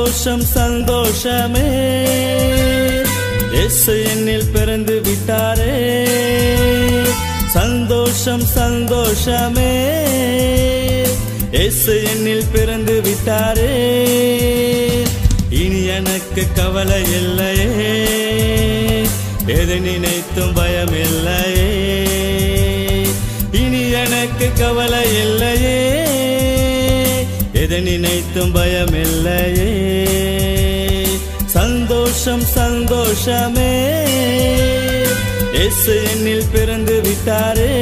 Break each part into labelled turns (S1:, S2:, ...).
S1: சந்தோஷம் சந்தோஷமே, இயேசு என்னில் பிறந்து விட்டாரே. சந்தோஷம் சந்தோஷமே, இயேசு என்னில் பிறந்து விட்டாரே. இனி எனக்கு கவலை இல்லையே, எதை நினைத்தும் பயம் இல்லையே. இனி எனக்கு கவலை இல்லையே, எதை நினைத்தும் பயம் இல்லையே. சந்தோஷம் சந்தோஷமே, இயேசு என்னில் பிறந்து விட்டாரே.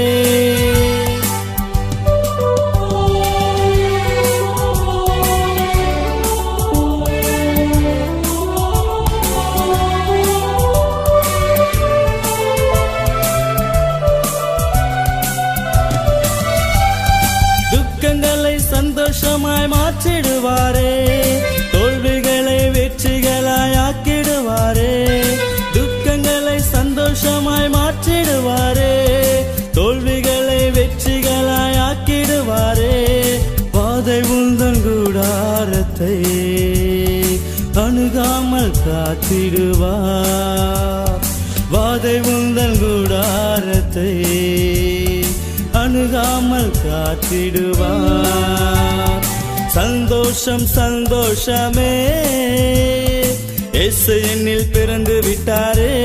S1: துக்கங்களை சந்தோஷமாய் மாற்றிடுவாரே, தோல்விகளை வெற்றிகளாய் ஆக்கிடுவாரே. துக்கங்களை சந்தோஷமாய் மாற்றிடுவாரே, தோல்விகளை வெற்றிகளாய் ஆக்கிடுவாரே. பாதை உந்தன் கூடாரத்தை அணுகாமல் காத்திடுவார். பாதை உந்தன் கூடாரத்தை அணுகாமல் காத்திடுவார். சந்தோஷம் சந்தோஷமே, இயேசு என்னில் பிறந்து விட்டாரே.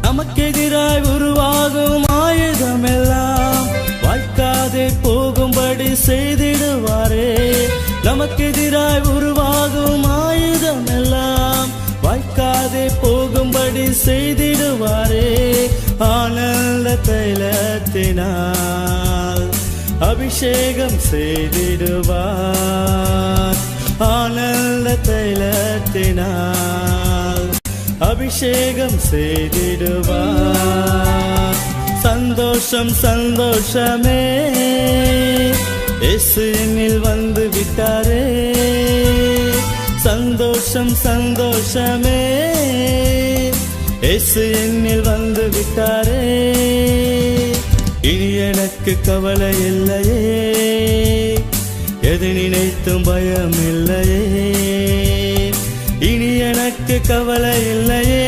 S1: நமக்கெதிராய் உருவாகும் ஆயுதமெல்லாம் வாய்க்காதே போகும்படி செய்திடுவாரே. நமக்கெதிராய் உருவாகும் ஆயுதமெல்லாம் வாய்க்காதே போகும்படி செய்திடுவாரே. ஆனந்த தைலத்தினால் அபிஷேகம் செய்திடுவார். ஆனந்த தைலத்தினால் அபிஷேகம் செய்திடுவார். சந்தோஷம் சந்தோஷமே, இயேசு என்னில் வந்து விட்டாரே. சந்தோஷம் சந்தோஷமே, இயேசு என்னில் வந்து விட்டாரே. இனி எனக்கு கவலை இல்லையே, எது நினைத்தும் பயம் இல்லையே. இனி எனக்கு கவலை இல்லையே,